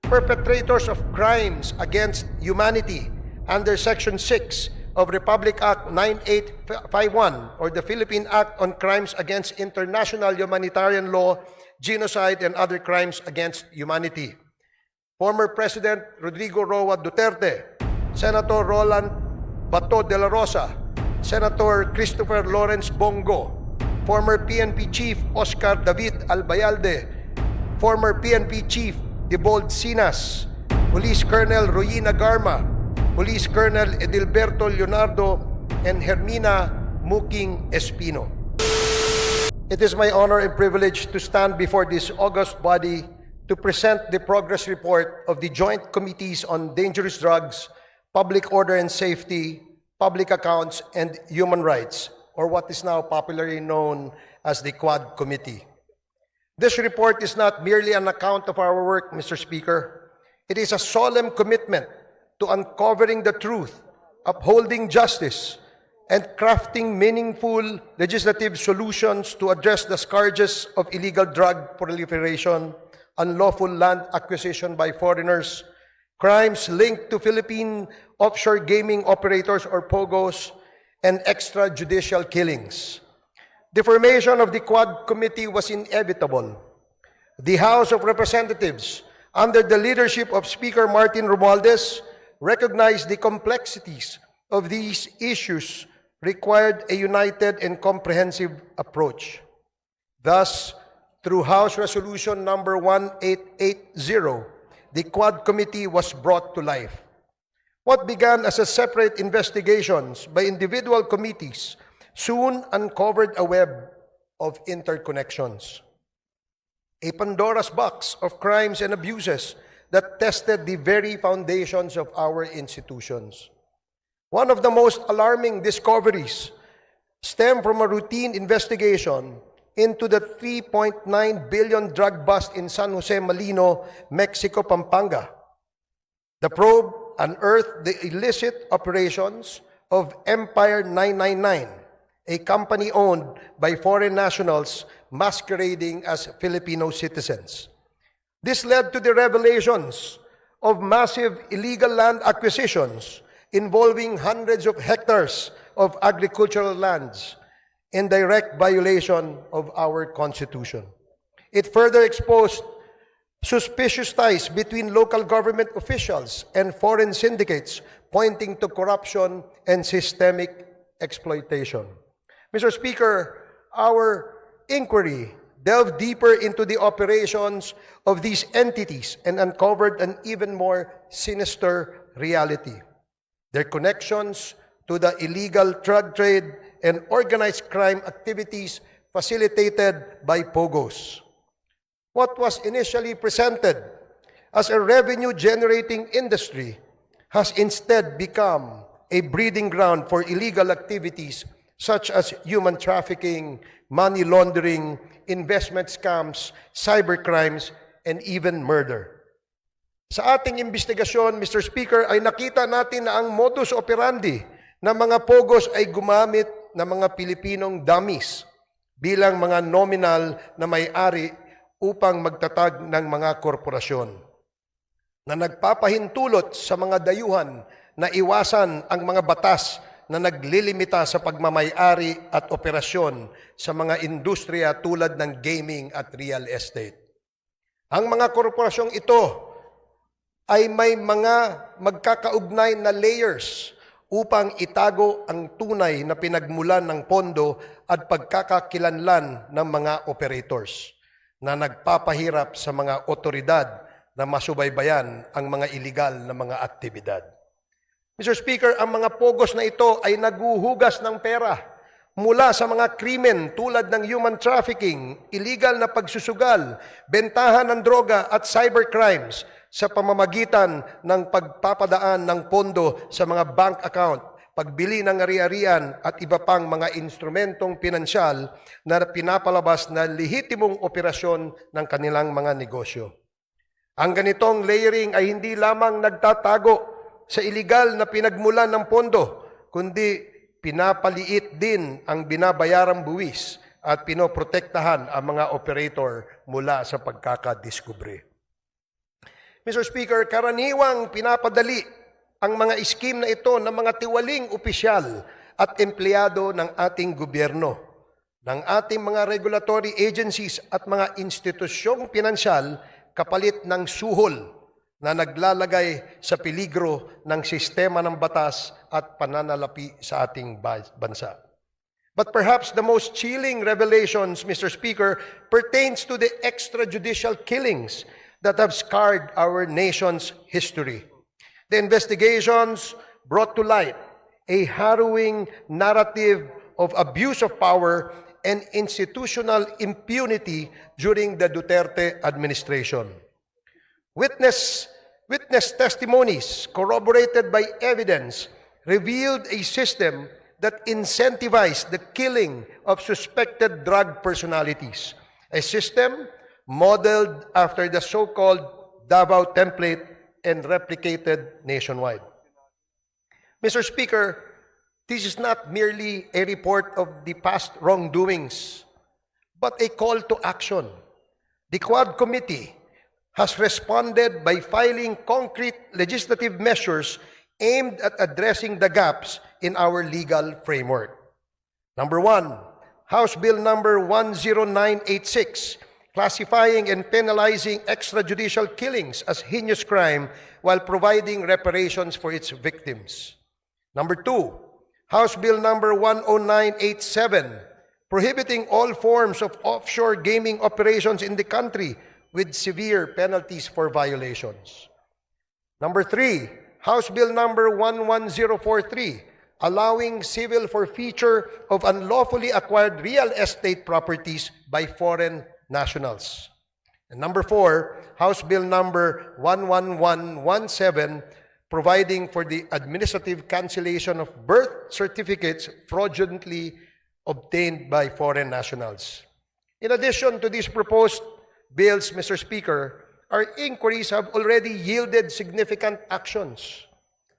perpetrators of crimes against humanity under Section 6 of Republic Act 9851 or the Philippine Act on Crimes Against International Humanitarian Law, Genocide, and Other Crimes Against Humanity. Former President Rodrigo Roa Duterte, Senator Roland Bato de la Rosa, Senator Christopher Lawrence Bongo, former PNP Chief Oscar David Albayalde, former PNP Chief Debold Sinas, Police Colonel Royina Garma, Police Colonel Edilberto Leonardo, and Hermina Muking Espino. It is my honor and privilege to stand before this august body to present the progress report of the Joint Committees on Dangerous Drugs, Public Order and Safety, Public Accounts, and Human Rights, or what is now popularly known as the Quad Committee. This report is not merely an account of our work, Mr. Speaker. It is a solemn commitment to uncovering the truth, upholding justice, and crafting meaningful legislative solutions to address the scourges of illegal drug proliferation, unlawful land acquisition by foreigners, crimes linked to Philippine offshore gaming operators or POGOs, and extrajudicial killings. The formation of the Quad Committee was inevitable. The House of Representatives, under the leadership of Speaker Martin Romualdez, recognized the complexities of these issues required a united and comprehensive approach. Thus, through House Resolution number 1880, the Quad Committee was brought to life. What began as a separate investigations by individual committees soon uncovered a web of interconnections, a Pandora's box of crimes and abuses that tested the very foundations of our institutions. One of the most alarming discoveries stemmed from a routine investigation into the 3.9 billion drug bust in San Jose Malino, Mexico, Pampanga. The probe unearthed the illicit operations of Empire 999, a company owned by foreign nationals masquerading as Filipino citizens. This led to the revelations of massive illegal land acquisitions involving hundreds of hectares of agricultural lands in direct violation of our Constitution. It further exposed suspicious ties between local government officials and foreign syndicates, pointing to corruption and systemic exploitation. Mr. Speaker, our inquiry delved deeper into the operations of these entities and uncovered an even more sinister reality. Their connections to the illegal drug trade and organized crime activities facilitated by POGOs. What was initially presented as a revenue-generating industry has instead become a breeding ground for illegal activities such as human trafficking, money laundering, investment scams, cybercrimes, and even murder. Sa ating investigasyon, Mr. Speaker, ay nakita natin na ang modus operandi ng mga POGOs ay gumamit ng mga Pilipinong dummies bilang mga nominal na may-ari upang magtatag ng mga korporasyon na nagpapahintulot sa mga dayuhan na iwasan ang mga batas na naglilimita sa pagmamay-ari at operasyon sa mga industriya tulad ng gaming at real estate. Ang mga korporasyong ito ay may mga magkakaugnay na layers upang itago ang tunay na pinagmulan ng pondo at pagkakakilanlan ng mga operators na nagpapahirap sa mga otoridad na masubaybayan ang mga iligal na mga aktibidad. Mr. Speaker, ang mga POGOs na ito ay naguhugas ng pera mula sa mga krimen tulad ng human trafficking, illegal na pagsusugal, bentahan ng droga at cybercrimes sa pamamagitan ng pagpapadaan ng pondo sa mga bank account, pagbili ng ari-arian at iba pang mga instrumentong pinansyal na pinapalabas na lehitimong operasyon ng kanilang mga negosyo. Ang ganitong layering ay hindi lamang nagtatago sa iligal na pinagmulan ng pondo, kundi pinapaliit din ang binabayarang buwis at pinoprotektahan ang mga operator mula sa pagkakadiskubre. Mr. Speaker, karaniwang pinapadali ang mga iskim na ito ng mga tiwaling opisyal at empleyado ng ating gobyerno, ng ating mga regulatory agencies at mga institusyong pinansyal kapalit ng suhol na naglalagay sa peligro ng sistema ng batas at pananalapi sa ating bansa. But perhaps the most chilling revelations, Mr. Speaker, pertains to the extrajudicial killings that have scarred our nation's history. The investigations brought to light a harrowing narrative of abuse of power and institutional impunity during the Duterte administration. Witness testimonies corroborated by evidence revealed a system that incentivized the killing of suspected drug personalities, a system modeled after the so-called Davao template and replicated nationwide. Mr. Speaker, this is not merely a report of the past wrongdoings, but a call to action. The Quad Committee has responded by filing concrete legislative measures aimed at addressing the gaps in our legal framework. Number 1, House Bill number 10986, classifying and penalizing extrajudicial killings as heinous crime while providing reparations for its victims. Number 2, House Bill number 10987, prohibiting all forms of offshore gaming operations in the country with severe penalties for violations. Number 3, House Bill number 11043, allowing civil forfeiture of unlawfully acquired real estate properties by foreign nationals. And number 4, House Bill number 11117, providing for the administrative cancellation of birth certificates fraudulently obtained by foreign nationals. In addition to these proposed bills, Mr. Speaker, our inquiries have already yielded significant actions.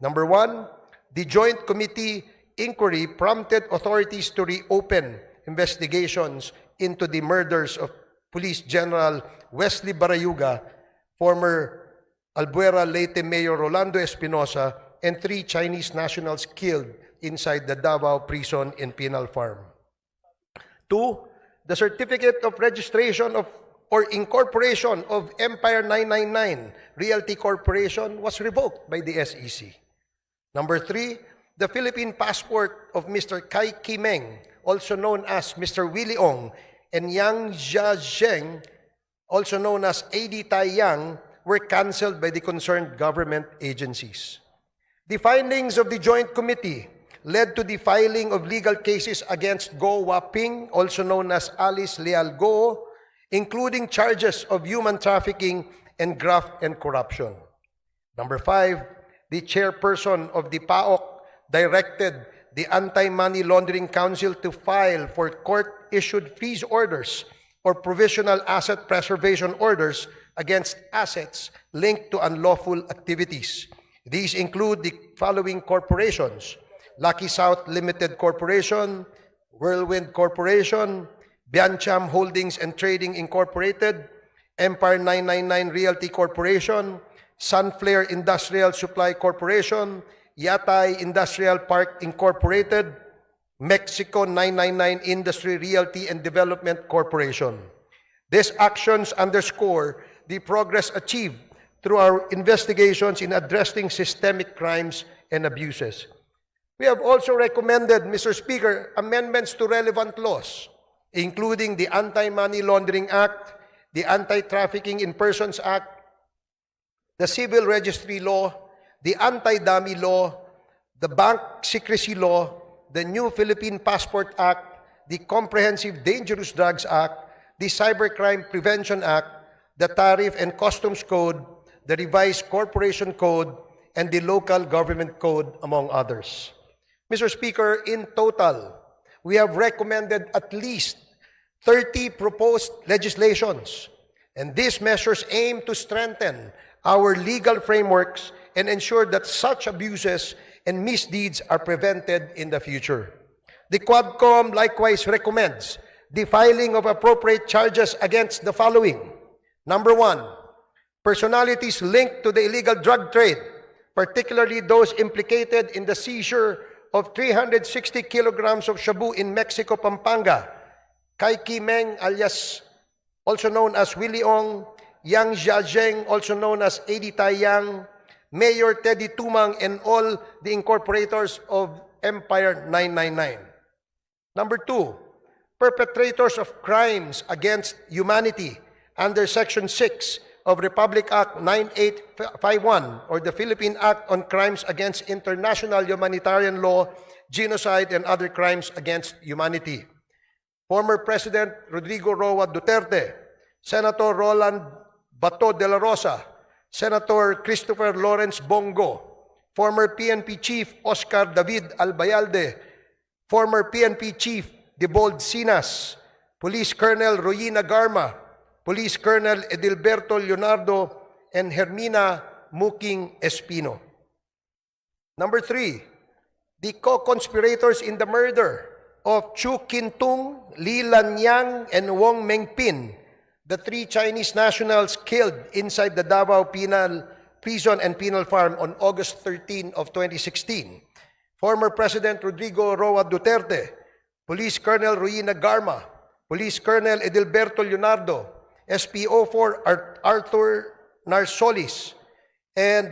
Number 1, the Joint Committee inquiry prompted authorities to reopen investigations into the murders of Police General Wesley Barayuga, former Albuera Leyte Mayor Rolando Espinosa, and 3 Chinese nationals killed inside the Davao prison in Penal Farm. 2, the certificate of registration of or incorporation of Empire 999 Realty Corporation was revoked by the SEC. Number 3, the Philippine passport of Mr. Kai Kimeng, also known as Mr. Willie Ong, and Yang Jiazheng, also known as AD Tai Yang, were canceled by the concerned government agencies. The findings of the Joint Committee led to the filing of legal cases against Go Waping, also known as Alice Leal Go, including charges of human trafficking and graft and corruption. Number 5, the chairperson of the PAOK directed the Anti-Money Laundering Council to file for court-issued freeze orders or provisional asset preservation orders against assets linked to unlawful activities. These include the following corporations: Lucky South Limited Corporation, Whirlwind Corporation, Biancham Holdings and Trading Incorporated, Empire 999 Realty Corporation, Sunflare Industrial Supply Corporation, Yatay Industrial Park Incorporated, Mexico 999 Industry Realty and Development Corporation. These actions underscore the progress achieved through our investigations in addressing systemic crimes and abuses. We have also recommended, Mr. Speaker, amendments to relevant laws, including the Anti-Money Laundering Act, the Anti-Trafficking in Persons Act, the Civil Registry Law, the Anti-Dummy Law, the Bank Secrecy Law, the New Philippine Passport Act, the Comprehensive Dangerous Drugs Act, the Cybercrime Prevention Act, the Tariff and Customs Code, the Revised Corporation Code, and the Local Government Code, among others. Mr. Speaker, in total, we have recommended at least 30 proposed legislations, and these measures aim to strengthen our legal frameworks and ensure that such abuses and misdeeds are prevented in the future. The Quadcom likewise recommends the filing of appropriate charges against the following. Number 1, personalities linked to the illegal drug trade, particularly those implicated in the seizure of 360 kilograms of shabu in Mexico, Pampanga, Kai Meng alias also known as Willie Ong, Yang Jiazheng, also known as Eddie Taiyang, Mayor Teddy Tumang, and all the incorporators of Empire 999. Number 2, perpetrators of crimes against humanity under Section 6 of Republic Act 9851 or the Philippine Act on Crimes Against International Humanitarian Law, Genocide, and Other Crimes Against Humanity. Former President Rodrigo Roa Duterte, Senator Roland Bato de la Rosa, Senator Christopher Lawrence Bongo, former PNP Chief Oscar David Albayalde, former PNP Chief Debold Sinas, Police Colonel Royina Garma, Police Colonel Edilberto Leonardo, and Hermina Muking Espino. Number 3, the co-conspirators in the murder of Chu Kintung, Li Lanyang, and Wong Mengpin, the 3 Chinese nationals killed inside the Davao Penal Prison and Penal Farm on August 13 of 2016. Former President Rodrigo Roa Duterte, Police Colonel Royina Garma, Police Colonel Edilberto Leonardo, SPO4 Arthur Narsolis, and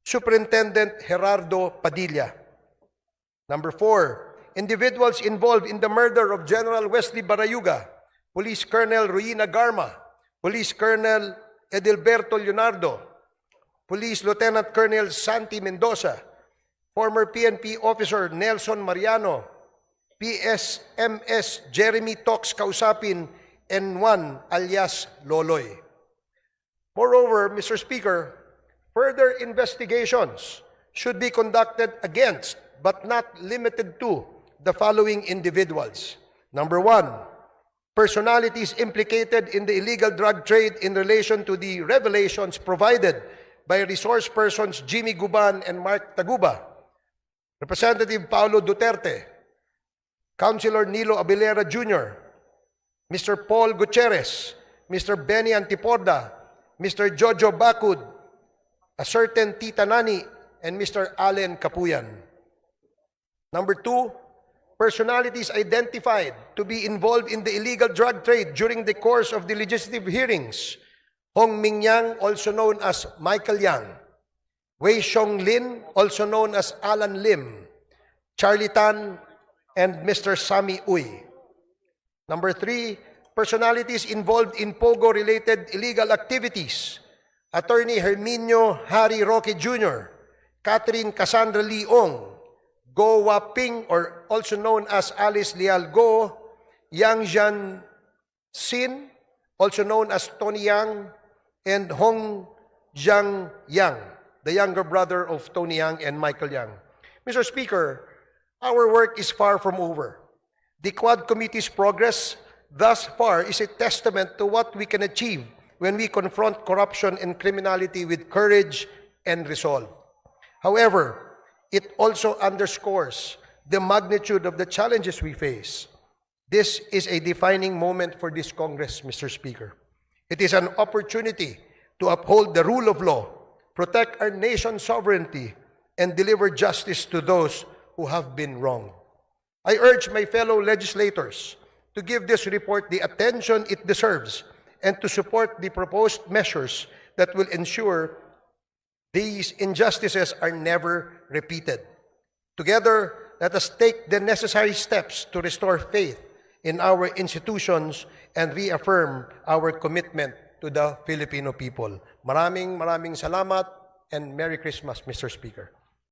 Superintendent Gerardo Padilla. Number 4, individuals involved in the murder of General Wesley Barayuga, Police Colonel Royina Garma, Police Colonel Edilberto Leonardo, Police Lieutenant Colonel Santi Mendoza, former PNP officer Nelson Mariano, PSMS Jeremy Tox Kausapin, and one alias Loloy. Moreover, Mr. Speaker, further investigations should be conducted against, but not limited to, the following individuals. Number 1, personalities implicated in the illegal drug trade in relation to the revelations provided by resource persons Jimmy Guban and Mark Taguba, Representative Paulo Duterte, Councilor Nilo Abilera Jr., Mr. Paul Gutierrez, Mr. Benny Antiporda, Mr. Jojo Bacud, a certain Tita Nani, and Mr. Allen Capuyan. Number 2, personalities identified to be involved in the illegal drug trade during the course of the legislative hearings: Hong Ming Yang, also known as Michael Yang; Wei Xiong Lin, also known as Alan Lim; Charlie Tan, and Mr. Sammy Uy. Number 3, personalities involved in POGO-related illegal activities: Attorney Herminio Harry Roque Jr., Catherine Cassandra Leong, Go Waping, or also known as Alice Leal Go, Yang Jian Sin, also known as Tony Yang, and Hong Jiang Yang, the younger brother of Tony Yang and Michael Yang. Mr. Speaker, our work is far from over. The Quad Committee's progress thus far is a testament to what we can achieve when we confront corruption and criminality with courage and resolve. However, it also underscores the magnitude of the challenges we face. This is a defining moment for this Congress, Mr. Speaker. It is an opportunity to uphold the rule of law, protect our nation's sovereignty, and deliver justice to those who have been wronged. I urge my fellow legislators to give this report the attention it deserves and to support the proposed measures that will ensure these injustices are never repeated. Together, let us take the necessary steps to restore faith in our institutions and reaffirm our commitment to the Filipino people. Maraming salamat and Merry Christmas, Mr. Speaker.